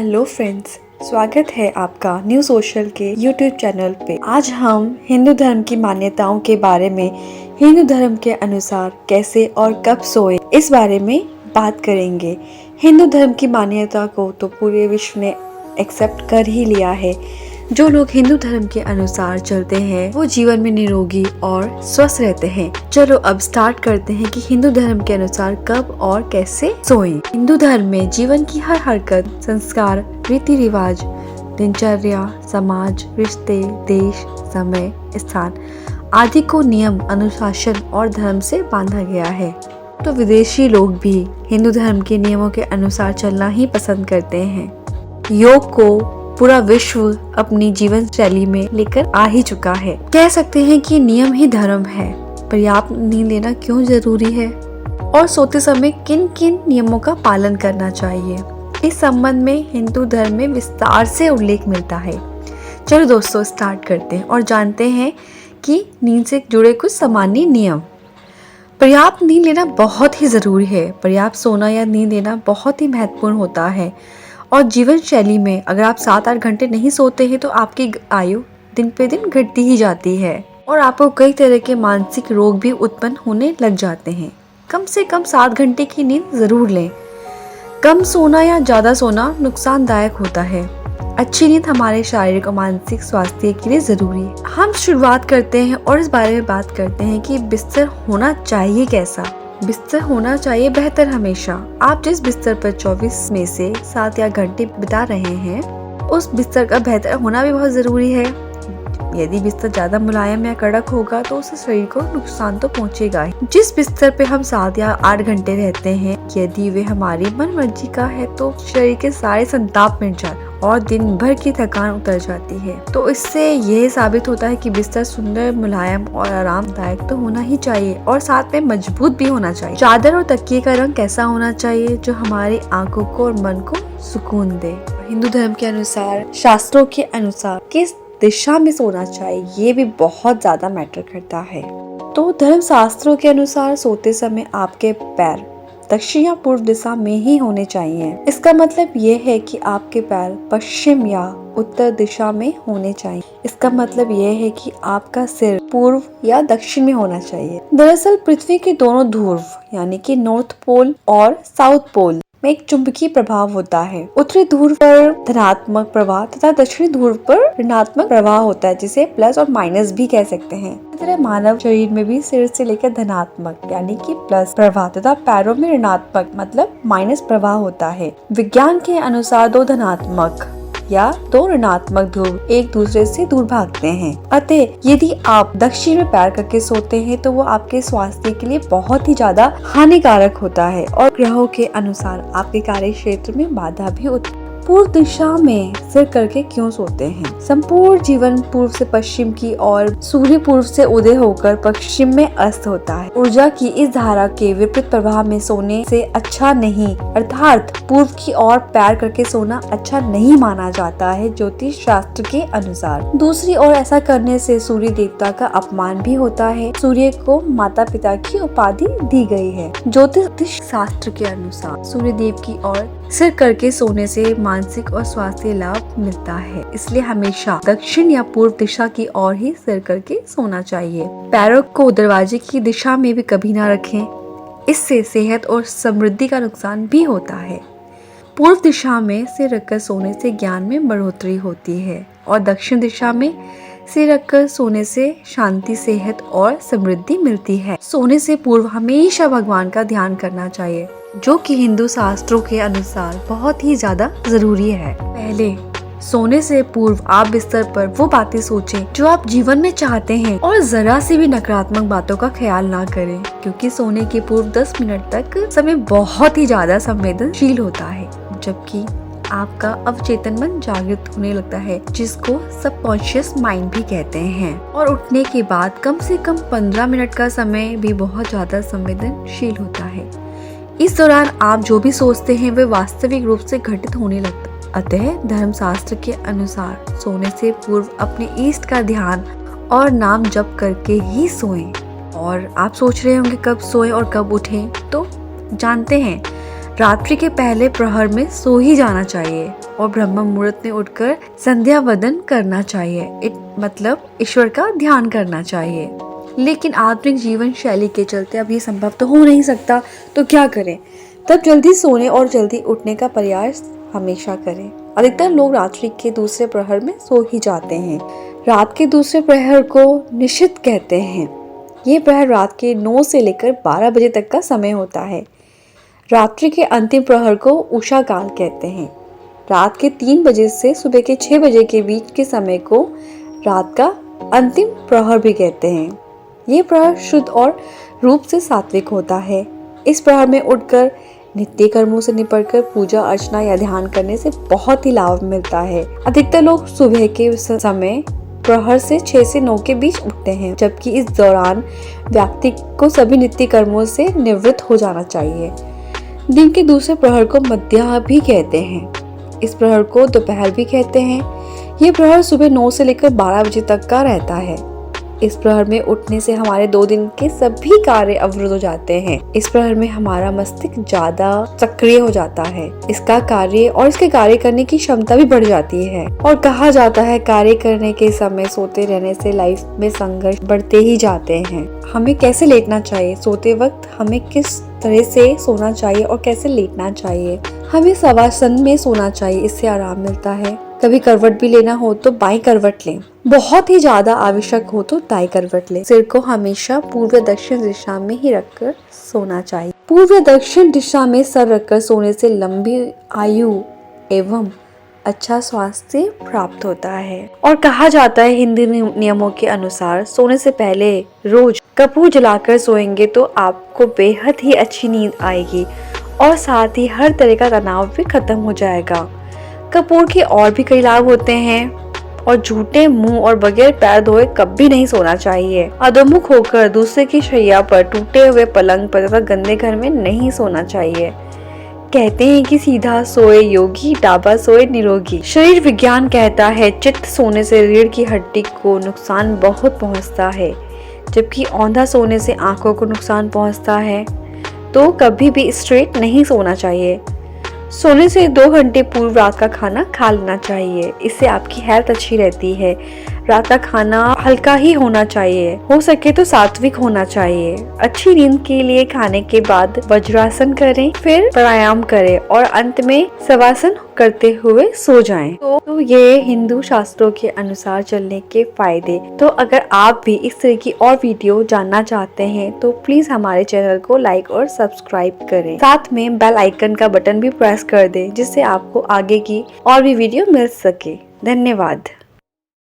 Hello friends, स्वागत है आपका न्यू सोशल के यूट्यूब चैनल पे। आज हम हिंदू धर्म की मान्यताओं के बारे में, हिंदू धर्म के अनुसार कैसे और कब सोए, इस बारे में बात करेंगे। हिंदू धर्म की मान्यता को तो पूरे विश्व ने एक्सेप्ट कर ही लिया है। जो लोग हिंदू धर्म के अनुसार चलते हैं वो जीवन में निरोगी और स्वस्थ रहते हैं। चलो अब स्टार्ट करते हैं कि हिंदू धर्म के अनुसार कब और कैसे सोएं। हिंदू धर्म में जीवन की हर हरकत, संस्कार, रीति रिवाज, दिनचर्या, समाज, रिश्ते, देश, समय, स्थान आदि को नियम, अनुशासन और धर्म से बांधा गया है। तो विदेशी लोग भी हिंदू धर्म के नियमों के अनुसार चलना ही पसंद करते हैं। योग को पूरा विश्व अपनी जीवन शैली में लेकर आ ही चुका है। कह सकते हैं कि नियम ही धर्म है। पर्याप्त नींद लेना क्यों जरूरी है और सोते समय किन किन नियमों का पालन करना चाहिए, इस संबंध में हिंदू धर्म में विस्तार से उल्लेख मिलता है। चलो दोस्तों स्टार्ट करते हैं और जानते हैं कि नींद से जुड़े कुछ सामान्य नियम। पर्याप्त नींद लेना बहुत ही जरूरी है। पर्याप्त सोना या नींद लेना बहुत ही महत्वपूर्ण होता है और जीवन शैली में अगर आप 7-8 घंटे नहीं सोते हैं तो आपकी आयु दिन पे दिन घटती ही जाती है और आपको कई तरह के मानसिक रोग भी उत्पन्न होने लग जाते हैं। कम से कम 7 घंटे की नींद जरूर लें। कम सोना या ज्यादा सोना नुकसानदायक होता है। अच्छी नींद हमारे शारीरिक और मानसिक स्वास्थ्य के लिए जरूरी है। हम शुरुआत करते हैं और इस बारे में बात करते हैं कि बिस्तर होना चाहिए कैसा। बिस्तर होना चाहिए बेहतर हमेशा। आप जिस बिस्तर पर 24 में से 7 या घंटे बिता रहे हैं उस बिस्तर का बेहतर होना भी बहुत जरूरी है। यदि बिस्तर ज्यादा मुलायम या कड़क होगा तो उससे शरीर को नुकसान तो पहुंचेगा ही। जिस बिस्तर पे हम 7 या 8 घंटे रहते हैं, यदि वे हमारी मन मर्जी का है तो शरीर के सारे संताप मिट जाते और दिन भर की थकान उतर जाती है। तो इससे यह साबित होता है कि बिस्तर सुंदर, मुलायम और आरामदायक तो होना ही चाहिए और साथ में मजबूत भी होना चाहिए। चादर और तकिए का रंग कैसा होना चाहिए जो हमारी आंखों को और मन को सुकून दे। हिंदू धर्म के अनुसार, शास्त्रों के अनुसार किस दिशा में सोना चाहिए ये भी बहुत ज्यादा मैटर करता है। तो धर्म शास्त्रों के अनुसार सोते समय आपके पैर दक्षिण या पूर्व दिशा में ही होने चाहिए। इसका मतलब ये है कि आपके पैर पश्चिम या उत्तर दिशा में होने चाहिए। इसका मतलब ये है कि आपका सिर पूर्व या दक्षिण में होना चाहिए। दरअसल पृथ्वी के दोनों ध्रुव यानी कि नॉर्थ पोल और साउथ पोल में एक चुंबकीय प्रभाव होता है। उत्तरी ध्रुव पर धनात्मक प्रवाह तथा दक्षिणी ध्रुव पर ऋणात्मक प्रवाह होता है, जिसे प्लस और माइनस भी कह सकते हैं। इस तरह मानव शरीर में भी सिर से लेकर धनात्मक यानी कि प्लस प्रवाह तथा पैरों में ऋणात्मक मतलब माइनस प्रवाह होता है। विज्ञान के अनुसार दो धनात्मक या दो ऋणात्मक ध्रुव एक दूसरे से दूर भागते हैं। अतः यदि आप दक्षिण में पैर करके सोते हैं तो वो आपके स्वास्थ्य के लिए बहुत ही ज्यादा हानिकारक होता है और ग्रहों के अनुसार आपके कार्य क्षेत्र में बाधा भी पूर्व दिशा में सिर करके क्यों सोते हैं। संपूर्ण जीवन पूर्व से पश्चिम की और सूर्य पूर्व से उदय होकर पश्चिम में अस्त होता है। ऊर्जा की इस धारा के विपरीत प्रवाह में सोने से अच्छा नहीं, अर्थात पूर्व की ओर पैर करके सोना अच्छा नहीं माना जाता है शास्त्र के अनुसार। दूसरी ओर ऐसा करने से सूर्य देवता का अपमान भी होता है। सूर्य को माता पिता की उपाधि दी गई है। ज्योतिष शास्त्र के अनुसार सूर्य देव की ओर सिर करके सोने से मानसिक और स्वास्थ्य लाभ मिलता है। इसलिए हमेशा दक्षिण या पूर्व दिशा की ओर ही सिर करके सोना चाहिए। पैरों को दरवाजे की दिशा में भी कभी ना रखें। इससे सेहत और समृद्धि का नुकसान भी होता है। पूर्व दिशा में सिर रखकर सोने से ज्ञान में बढ़ोतरी होती है और दक्षिण दिशा में सिर रखकर सोने से शांति, सेहत और समृद्धि मिलती है। सोने से पूर्व हमेशा भगवान का ध्यान करना चाहिए, जो कि हिंदू शास्त्रों के अनुसार बहुत ही ज्यादा जरूरी है। पहले सोने से पूर्व आप बिस्तर पर वो बातें सोचें जो आप जीवन में चाहते हैं और जरा सी भी नकारात्मक बातों का ख्याल ना करें, क्योंकि सोने के पूर्व 10 मिनट तक समय बहुत ही ज्यादा संवेदनशील होता है, जबकि आपका अवचेतन मन जागृत होने लगता है, जिसको सबकॉन्शियस माइंड भी कहते हैं। और उठने के बाद कम से कम 15 मिनट का समय भी बहुत ज्यादा संवेदनशील होता है। इस दौरान आप जो भी सोचते हैं वे वास्तविक रूप से घटित होने लगता है। अतः धर्मशास्त्र के अनुसार सोने से पूर्व अपने इष्ट का ध्यान और नाम जप करके ही सोएं। और आप सोच रहे होंगे कब सोएं और कब उठें, तो जानते हैं रात्रि के पहले प्रहर में सो ही जाना चाहिए और ब्रह्म मुहूर्त में उठकर संध्या वंदन करना चाहिए, मतलब ईश्वर का ध्यान करना चाहिए। लेकिन आधुनिक जीवन शैली के चलते अब ये संभव तो हो नहीं सकता, तो क्या करें? तब जल्दी सोने और जल्दी उठने का प्रयास हमेशा करें। अधिकतर लोग रात्रि के दूसरे प्रहर में सो ही जाते हैं। रात के दूसरे प्रहर को निशित कहते हैं। ये प्रहर रात के 9 से लेकर 12 बजे तक का समय होता है। रात्रि के अंतिम प्रहर को उषा काल कहते हैं। रात के 3 बजे से सुबह के 6 बजे के बीच के समय को रात का अंतिम प्रहर भी कहते हैं। ये प्रहर शुद्ध और रूप से सात्विक होता है। इस प्रहर में उठकर नित्य कर्मों से निपटकर पूजा अर्चना या ध्यान करने से बहुत ही लाभ मिलता है। अधिकतर लोग सुबह के समय प्रहर से 6 से 9 के बीच उठते हैं, जबकि इस दौरान व्यक्ति को सभी नित्य कर्मों से निवृत्त हो जाना चाहिए। दिन के दूसरे प्रहर को मध्याह्न भी कहते हैं। इस प्रहर को दोपहर भी कहते हैं। ये प्रहर सुबह 9 से लेकर 12 बजे तक का रहता है। इस प्रहर में उठने से हमारे 2 दिन के सभी कार्य अवरुद्ध हो जाते हैं। इस प्रहर में हमारा मस्तिष्क ज्यादा सक्रिय हो जाता है। इसका कार्य और इसके कार्य करने की क्षमता भी बढ़ जाती है। और कहा जाता है कार्य करने के समय सोते रहने से लाइफ में संघर्ष बढ़ते ही जाते हैं। हमें कैसे लेटना चाहिए? सोते वक्त हमें किस तरह से सोना चाहिए और कैसे लेटना चाहिए? हमें शवासन में सोना चाहिए, इससे आराम मिलता है। कभी करवट भी लेना हो तो बाएं करवट लें। बहुत ही ज्यादा आवश्यक हो तो दाएं करवट लें। सिर को हमेशा पूर्व दक्षिण दिशा में ही रखकर सोना चाहिए। पूर्व दक्षिण दिशा में सर रखकर सोने से लंबी आयु एवं अच्छा स्वास्थ्य प्राप्त होता है। और कहा जाता है हिंदू नियमों के अनुसार सोने से पहले रोज कपूर जलाकर सोएंगे तो आपको बेहद ही अच्छी नींद आएगी और साथ ही हर तरह का तनाव भी खत्म हो जाएगा। कपूर के और भी कई लाभ होते हैं। और झूठे मुंह और बगैर पैर धोए कभी नहीं सोना चाहिए। अधोमुख होकर दूसरे की शैया पर, टूटे हुए पलंग पर तथा गंदे घर में नहीं सोना चाहिए। कहते हैं कि सीधा सोए योगी, डाबा सोए निरोगी। शरीर विज्ञान कहता है चित्त सोने से रीढ़ की हड्डी को नुकसान बहुत पहुंचता है, जबकि औंधा सोने से आंखों को नुकसान पहुंचता है। तो कभी भी स्ट्रेट नहीं सोना चाहिए। सोने से 2 घंटे पूर्व रात का खाना खा लेना चाहिए। इससे आपकी हेल्थ अच्छी रहती है। रात का खाना हल्का ही होना चाहिए, हो सके तो सात्विक होना चाहिए। अच्छी नींद के लिए खाने के बाद वज्रासन करें, फिर प्राणायाम करें और अंत में शवासन करते हुए सो जाएं। तो ये हिंदू शास्त्रों के अनुसार चलने के फायदे। तो अगर आप भी इस तरह की और वीडियो जानना चाहते हैं तो प्लीज हमारे चैनल को लाइक और सब्सक्राइब करें। साथ में बेल आइकन का बटन भी प्रेस कर दें, जिससे आपको आगे की और भी वीडियो मिल सके। धन्यवाद।